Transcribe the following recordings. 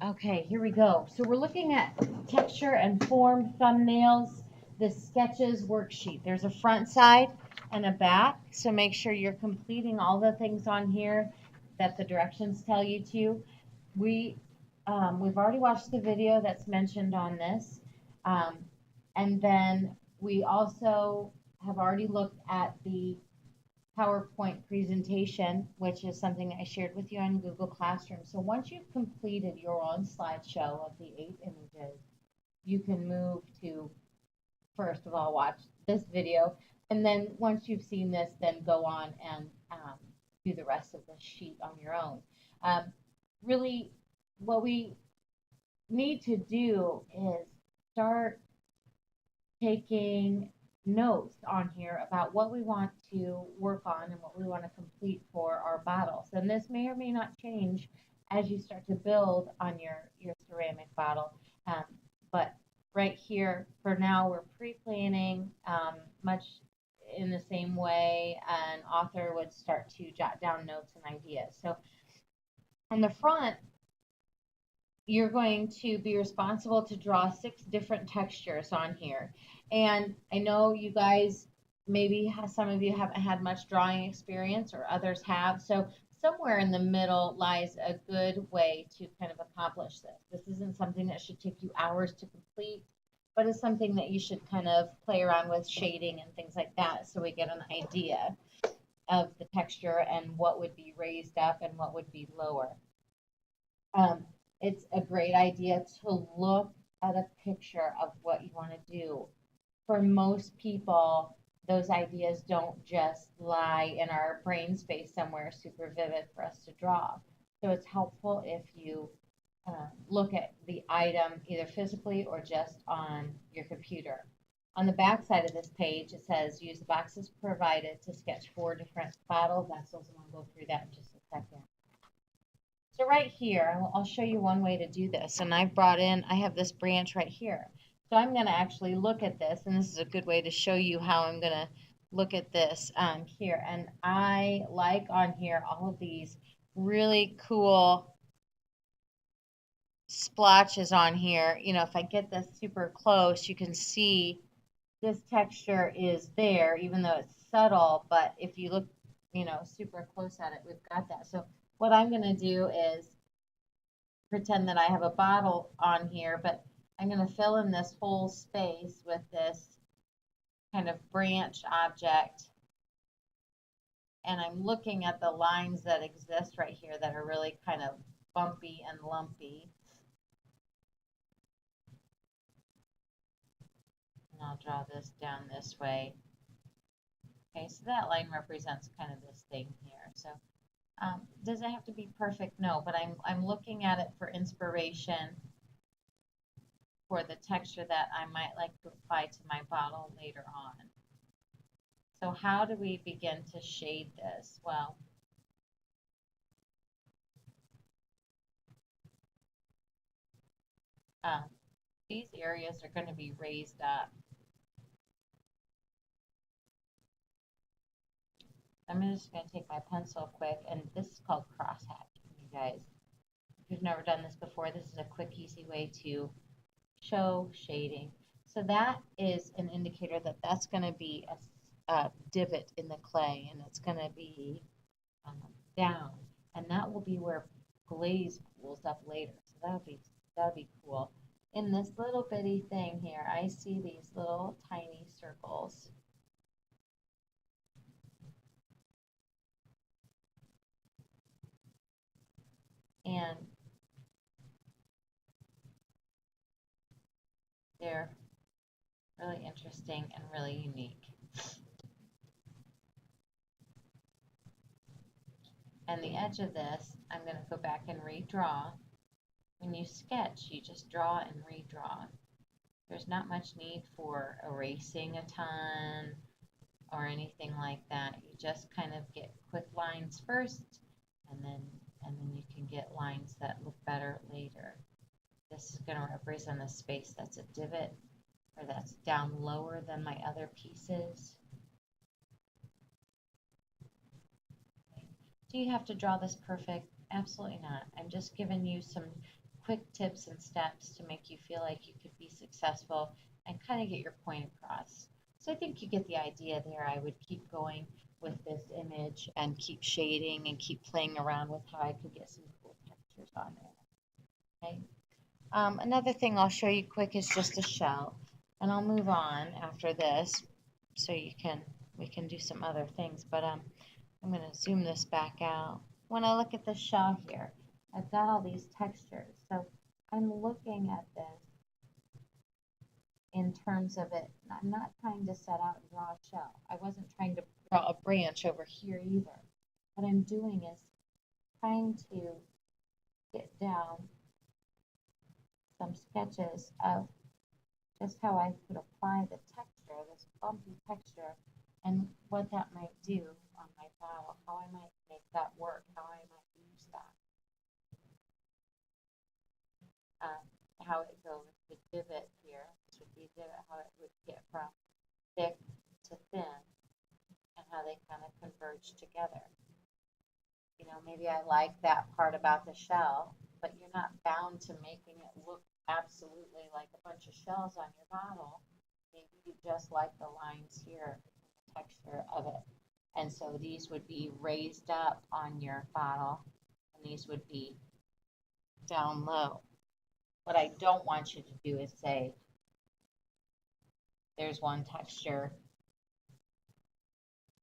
Okay, here we go. So we're looking at texture and form thumbnails, the sketches worksheet. There's a front side and a back, so make sure you're completing all the things on here that the directions tell you to. We, we've already watched the video that's mentioned on this. Um, and then we also have already looked at the PowerPoint presentation, which is something I shared with you on Google Classroom. So once you've completed your own slideshow of the 8 images, you can move to, first of all, watch this video. And then once you've seen this, then go on and do the rest of the sheet on your own. Um, really, what we need to do is start taking notes on here about what we want to work on and what we want to complete for our bottles. And this may or may not change as you start to build on your ceramic bottle. Um, but right here, for now, we're pre-planning much in the same way an author would start to jot down notes and ideas. So on the front, you're going to be responsible to draw 6 different textures on here. And I know you guys, maybe some of you haven't had much drawing experience or others have. So somewhere in the middle lies a good way to kind of accomplish this. This isn't something that should take you hours to complete, but it's something that you should kind of play around with shading and things like that so we get an idea of the texture and what would be raised up and what would be lower. It's a great idea to look at a picture of what you want to do. For most people, those ideas don't just lie in our brain space somewhere super vivid for us to draw. So it's helpful if you look at the item either physically or just on your computer. On the back side of this page, it says use the boxes provided to sketch 4 different bottle vessels, and we'll go through that in just a second. So right here, I'll show you one way to do this. And I have this branch right here. So I'm going to actually look at this, and this is a good way to show you how I'm going to look at this here. And I like on here all of these really cool splotches on here. You know, if I get this super close, you can see this texture is there, even though it's subtle. But if you look, you know, super close at it, we've got that. So what I'm going to do is pretend that I have a bottle on here, but I'm going to fill in this whole space with this kind of branch object. And I'm looking at the lines that exist right here that are really kind of bumpy and lumpy. And I'll draw this down this way. Okay, so that line represents kind of this thing here. So does it have to be perfect? No, but I'm looking at it for inspiration for the texture that I might like to apply to my bottle later on. So how do we begin to shade this? Well, these areas are going to be raised up. I'm just going to take my pencil quick, and this is called cross-hatching, you guys. If you've never done this before, this is a quick, easy way to show shading. So that is an indicator that that's going to be a divot in the clay, and it's going to be down, and that will be where glaze pools up later. So that'll be cool. In this little bitty thing here, I see these little tiny circles. And they're really interesting and really unique. And the edge of this, I'm going to go back and redraw. When you sketch, you just draw and redraw. There's not much need for erasing a ton or anything like that. You just kind of get quick lines first, and then you can get lines that look better later. This is going to represent a space that's a divot, or that's down lower than my other pieces. Okay. Do you have to draw this perfect? Absolutely not. I'm just giving you some quick tips and steps to make you feel like you could be successful and kind of get your point across. So I think you get the idea there. I would keep going with this image and keep shading and keep playing around with how I could get some cool textures on there. Okay. Another thing I'll show you quick is just a shell, and I'll move on after this so we can do some other things. But I'm going to zoom this back out. When I look at the shell here, I've got all these textures. So I'm looking at this in terms of it. I'm not trying to set out and draw a shell. I wasn't trying to draw a branch over here either. What I'm doing is trying to get down some sketches of just how I could apply the texture, this bumpy texture, and what that might do on my bottle, how I might make that work, how I might use that. How it goes, the divot here, this would be divot, how it would get from thick to thin, and how they kind of converge together. You know, maybe I like that part about the shell, but you're not bound to making it look absolutely like a bunch of shells on your bottle. Maybe you just like the lines here, the texture of it. And so these would be raised up on your bottle, and these would be down low. What I don't want you to do is say, there's one texture,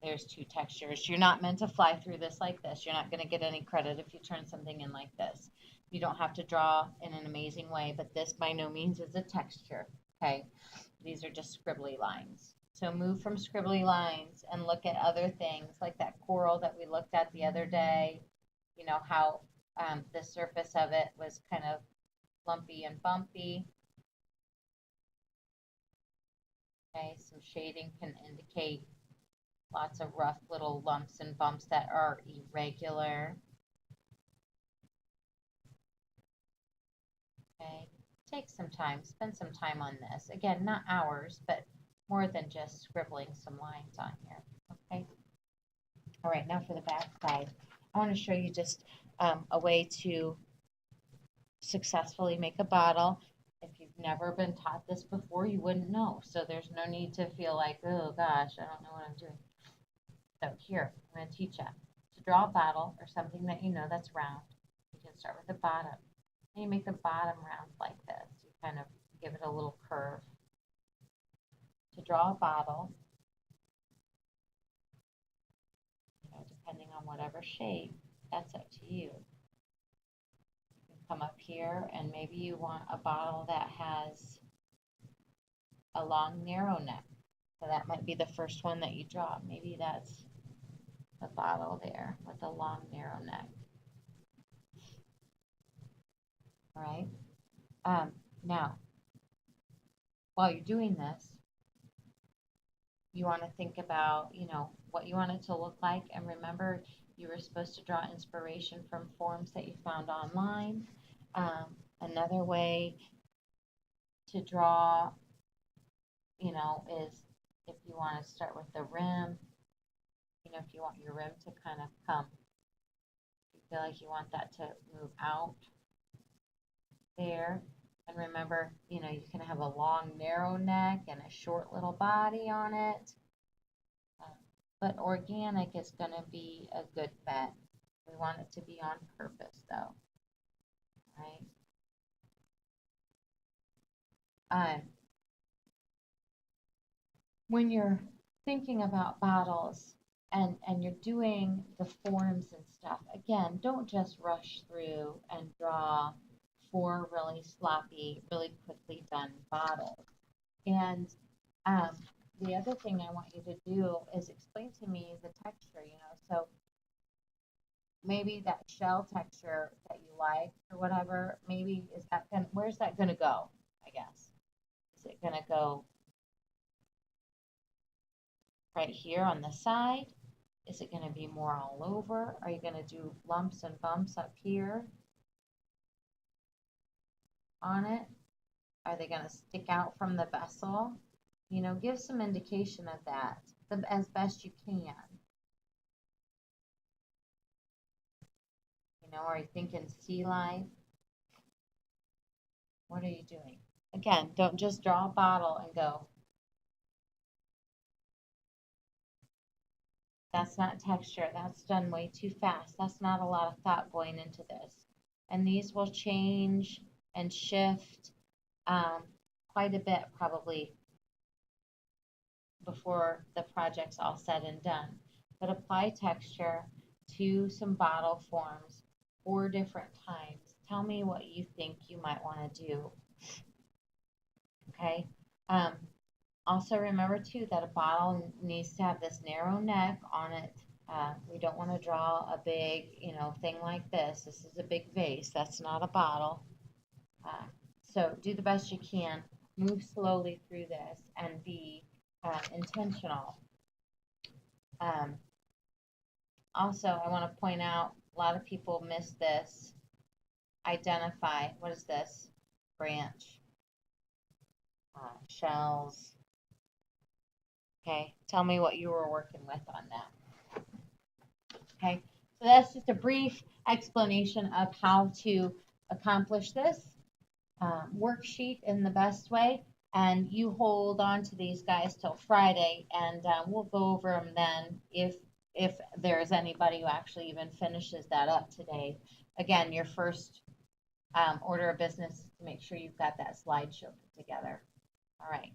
there's two textures. You're not meant to fly through this like this. You're not going to get any credit if you turn something in like this. You don't have to draw in an amazing way, but this by no means is a texture, okay? These are just scribbly lines. So move from scribbly lines and look at other things like that coral that we looked at the other day. You know, how the surface of it was kind of lumpy and bumpy. Okay, some shading can indicate lots of rough little lumps and bumps that are irregular. Okay, take some time, spend some time on this. Again, not hours, but more than just scribbling some lines on here. Okay. All right, now for the back side. I want to show you just a way to successfully make a bottle. If you've never been taught this before, you wouldn't know. So there's no need to feel like, oh gosh, I don't know what I'm doing. So here, I'm going to teach you to draw a bottle or something that you know that's round. You can start with the bottom. And you make the bottom round like this. You kind of give it a little curve. To draw a bottle, you know, depending on whatever shape, that's up to you. You can come up here and maybe you want a bottle that has a long, narrow neck. So that might be the first one that you draw. Maybe that's the bottle there with a long, narrow neck. All right. Now, while you're doing this, you want to think about, you know, what you want it to look like. And remember, you were supposed to draw inspiration from forms that you found online. Another way to draw, you know, is if you want to start with the rim, you know, if you want your rim to kind of come, you feel like you want that to move out there. And remember, you know, you can have a long, narrow neck and a short little body on it. But organic is going to be a good bet. We want it to be on purpose, though. Right? When you're thinking about bottles and you're doing the forms and stuff, again, don't just rush through and draw 4 really sloppy, really quickly done bottles. And the other thing I want you to do is explain to me the texture, you know. So maybe that shell texture that you like or whatever, maybe is that going to, where's that going to go, I guess? Is it going to go right here on the side? Is it going to be more all over? Are you going to do lumps and bumps up here on it? Are they going to stick out from the vessel? You know, give some indication of that as best you can. You know, are you thinking sea life? What are you doing? Again, don't just draw a bottle and go. That's not texture. That's done way too fast. That's not a lot of thought going into this. And these will change and shift quite a bit probably before the project's all said and done. But apply texture to some bottle forms 4 different times. Tell me what you think you might want to do. Okay. Also remember too that a bottle needs to have this narrow neck on it. We don't want to draw a big, thing like this. This is a big vase. That's not a bottle. So do the best you can. Move slowly through this and be intentional. Also, I want to point out a lot of people miss this. Identify, what is this? Branch, shells. Okay, tell me what you were working with on that. Okay, so that's just a brief explanation of how to accomplish this worksheet in the best way. And you hold on to these guys till Friday, and we'll go over them then if there's anybody who actually even finishes that up today. Again, your first order of business is to make sure you've got that slideshow put together. All right.